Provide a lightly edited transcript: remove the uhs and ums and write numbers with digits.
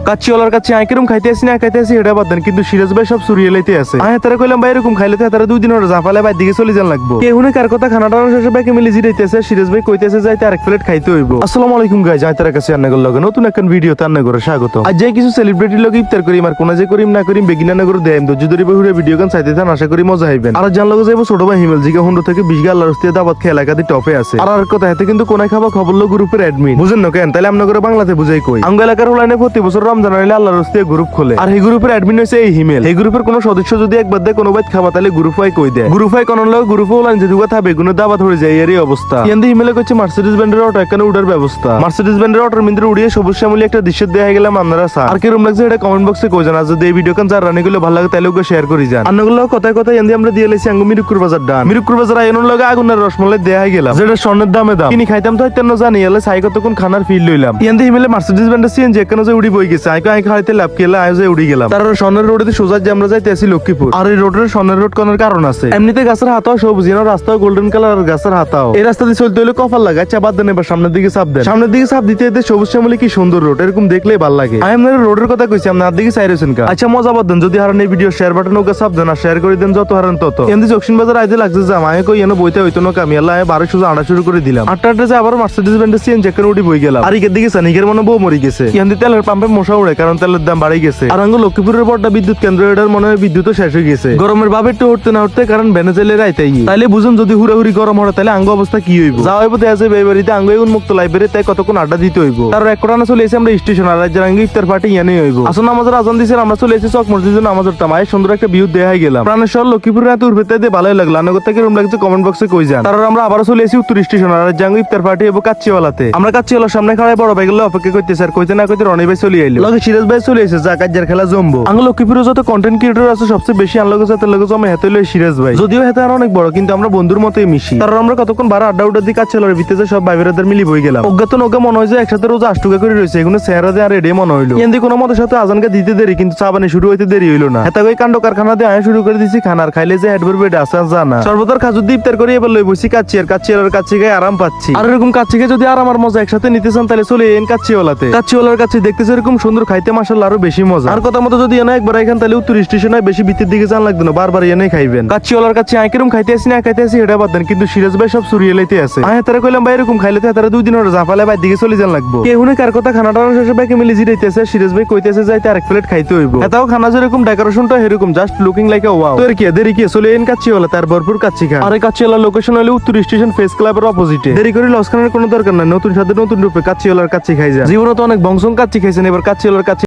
কাচ্চিওয়ালার কাছে আইকেরম খাইতে আসি না খাইতে আসি এটা বাদ দেন, কিন্তু সিরাজ ভাই সব সুরিয়ে লাইতে আছে। আমি তারা কইলাম ভাই এরকম খাইলে তারা 2 দিন ওরা জাফালে ভাই দিকে চলে যান লাগবো। কেহুনে কার কথা খানাটা শেষে ভাই মিলে জিরাইতেছে, সিরাজ ভাই কইতেছে যাইতে আরেক প্লেট খাইতে হইব। আসসালামু আলাইকুম গাইস, আমি তার কাছে আন্না করলাম নতুন একটা ভিডিওতে আন্না করে স্বাগত। আজ যে কিছু সেলিব্রিটির লগে ইফতার করি আর কোন যে করিম না করিম বেগিনা না করে দেম ধৈর্য ধরে বহিরে ভিডিও গান চাইতে থান, আশা করি মজা হইবেন। আর জান লগে যাইবো ছোট ভাই হিমেল জিগা 100 থেকে 20 গা আল্লাহর রাস্তায় দাওয়াত খেয়ে এলাকাতে টপে আছে। আর কথা হেতে কিন্তু কোনায় খাবা খবর লো গ্রুপের অ্যাডমিন বুঝেন না কেন, তাহলে আমরা করে বাংলাতে বুঝাই কই। আঙ্গ এলাকার হলাইনে প্রতি বছর রমজান হইলে আল্লাহর রাস্তায় গ্রুপ খোলে, আর এই গ্রুপের অ্যাডমিন হইছে এই হিমেল। এই গ্রুপের কোন সদস্য যদি একবার দেয় কোনো বাইত খাবা তাহলে গ্রুপ হয় কই দেয়, গ্রুপ হয় কোন লোক গ্রুপ হলাইন যে দুগা থাকবে কোনো দাওয়াত হয়ে যায় এরই অবস্থা। ইয়ান্দি হিমেলে কইছে মার্সিডিজ ব্র্যান্ডের অটো এখানে উড়ার ব্যবস্থা। মার্সিডিজ ব্র্যান্ডের অটোর মিন্দ্রে উড়িয়ে সবুজ শ্যামলি একটা দৃশ্য দেয়া গেলাম আপনারা স্যার। আর কিরকম লাগছে এটা কমেন্ট বক্সে কই জানা। যদি এই ভিডিও কান যার রানি গুলো ভালো লাগে তাহলে ওকে শেয়ার করি যান। আন্নাগুলো কথায় কথায় ইয়ান্দি আমরা দিয়ে লাইছি আঙ্গু মিরুকুর বাজার ডান। মিরুকুর বাজার আইনোর লগে আগুনের রসমালাই দেয়া গেলাম যেটা স্বর্ণের দামে দাম কিনি খাইতাম তো হইতেন না জানি এলে সাই কতক্ষণ খানার ফিল লইলাম। ইয়ান্দি হিমেলে মার্সিডিজ ব্র্যান্ডের সিএনজি এখানে যে উড়ি বই গেছে আইকো খাইতে লাভ কেলা আয় যে উড়ি গেলাম। তার স্বর্ণের রোডে সোজা যে আমরা যাইতে আসি লক্ষ্মীপুর। আর এই রোডের স্বর্ণের রোড কোনার কারণ আছে, এমনিতে গাছের হাতাও সবুজ না, রাস্তাও গোল্ডেন কালার আর গাছের হাতাও। এই রাস্তা দিয়ে চলতে হলে কপাল লাগায় চাপাত দেন, এবার সামনের দিকে চাপ দেন। সামনের দিকে চাপ দিতে দিতে সবুজ শ্যামলি কি সুন্দর রোড, এরকম দেখলেই ভালো লাগে। আমি আপনার রোডের কথা কইছি, আপনার দিকে চাইরেছেন কা। আচ্ছা মজা বাদ দেন, যদি হারান এই ভিডিও শেয়ার বাটন ওকে চাপ দেন আর শেয়ার করে দেন যত হারান তত। এমনি দক্ষিণ বাজার আইতে লাগছে জাম আমি কই এনে বইতে হইতো না কামি আল্লাহ 12 সুজা আনা শুরু করে দিলাম। 8টা যে আবার মার্সিডিজ ব্র্যান্ডের সিএনজি এখানে উঠি বই গেলাম। আর এর দিকে সানিকের মনে বউ মরি গেছে। ইয়ান্দি তেলের পাম্পে মশা উড়ে কারণ তেলের দাম বাড়ি গেছে। আর আঙ্গ লক্ষ্মীপুরের বড়টা বিদ্যুৎ কেন্দ্র এটার মনে হয় বিদ্যুৎও শেষ হয়ে গেছে। গরমের ভাবে একটু উঠতে না উঠতে কারণ ভেনেজুয়েলার আইতাই তাইলে বুঝুন যদি হুড়াহুড়ি গরম হয় তাহলে আঙ্গ অবস্থা কি হইব। যা হইব দেখা যাবে এই বাড়িতে আঙ্গ উন্মুক্ত লাইব্রেরি তাই কতক্ষণ আড্ডা দিতে হইব। তার এক কোটানা চলে এসে আমরা স্টেশন আর রাজ্যের আঙ্গে ইফতার পার্টি ইয়ানে হইব। আসল নামাজের আজান দিয়েছে আমরা চলে এসেছি চক মসজিদের নামাজের টামায় সুন্দর একটা ভিউ দেখাই গেলাম। প্রাণেশ্বর লক্ষ্মীপুরের এত উর্বেতে দিয়ে ভালোই লাগলো। আনগর থেকে রুম লাগছে কমেন্ট বক্সে কই যান। তারপর আমরা আবার চলে এসেছি উত্তর স্টেশন আর রাজ্যে ইফতার পার্টি এবং কাচ্চিওয়ালাতে। আমরা কাচ্চিওয়ালার সামনে খাড়ায় বড় ভাই গেলে অপেক্ষা করতেছি আর কইতে না কইতে রনি ভাই চলে আইলো লগে সিরাজ ভাই চলে এসেছে যা কাজ্জার খেলা জমবো। আঙ্গ লক্ষ্মীপুরে যত কন্টেন্ট ক্রিয়েটর আছে সবচেয়ে বেশি আনলগে যাতে লগে জমে হেতে লই সিরাজ ভাই, যদিও হেতে আর অনেক বড় কিন্তু আমরা বন্ধুর মতোই মিশি। তারপর আমরা কতক্ষণ বারা আড্ডা উড্ডা দিয়ে কাচ্চিওয়ালার ভিতরে সব ভাই বেরাদার মিলি বই গেলাম। অজ্ঞাত নৌকা মনে হয় যে একসাথে রোজ 8 টাকা করে রয়েছে, এগুলো চেহারা দিয়ে আর এডে মনে হইলো। এন্দি কোনো মতের সাথে আজানকে দিতে দেরি কিন্তু চা বানি শুরু হইতে দেরি হইলো না। হেতা কই কাণ্ড কারখানা দিয়ে আয়া শুরু করে দিছি খানার খাইলে যে হেডবার বেড আছে জানা সর্বদার খাজুর দিয়ে ইফতার করে এবার লই বসি কাচ্চিওয়ালার কাছে গিয়ে আরাম পাচ্ছি। আর এরকম কাচ্চি যদি আরাম আর মজা একসাথে নিতে চান তাহলে চলে এন কাচ্চিওয়ালাতে। কাচ্চিওয়ালার কাছে দেখতেছে এরকম সুন্দর খাইতে মাশাআল্লাহ আরো বেশি মজা। আর কথা মতো যদি এনে একবার এখান তাহলে উত্তর স্টেশনে বেশি ভিতর দিকে যান লাগবে না, বারবার এনে খাইবেন। কাচ্চিওয়ালার কাছে আইকেরম খাইতে আসি না খাইতে আসি এটা বাদ দেন, কিন্তু সিরাজ ভাই সব সুরিয়ে লাইতে আছে। আমি তারা কইলাম ভাই এরকম খাইলে তারা 2 দিন ওরা জাফালে ভাই দিকে চলে যান লাগবো। কেহুনে কার কথা খানাটা শেষে ভাই মিলে জিরাইতেছে, সিরাজ ভাই কইতেছে যাইতে আরেক প্লেট খাইতে হইব। এটাও খানা যেরকম ডেকোরেশনটা এরকম জাস্ট লুকিং লাইক আ ওয়াও। তো এর কি দেরি কি চলে এন কাচ্চিওয়ালা তার ভরপুর কাচ্চি খা। আর কাচ্চিওয়ালা লোকেশন হলো উত্তর স্টেশন ফেস ক্লাবের অপোজিটে। দেরি করে লস খানের কোনো দরকার নাই, নতুন সাথে নতুন রূপে কাচ্চিওয়ালার কাচ্চি খাই যা। জীবনে তো অনেক বংশং কাচ্চি খাইছেন, এবার কাচ্চিওয়ালার কাচ্চি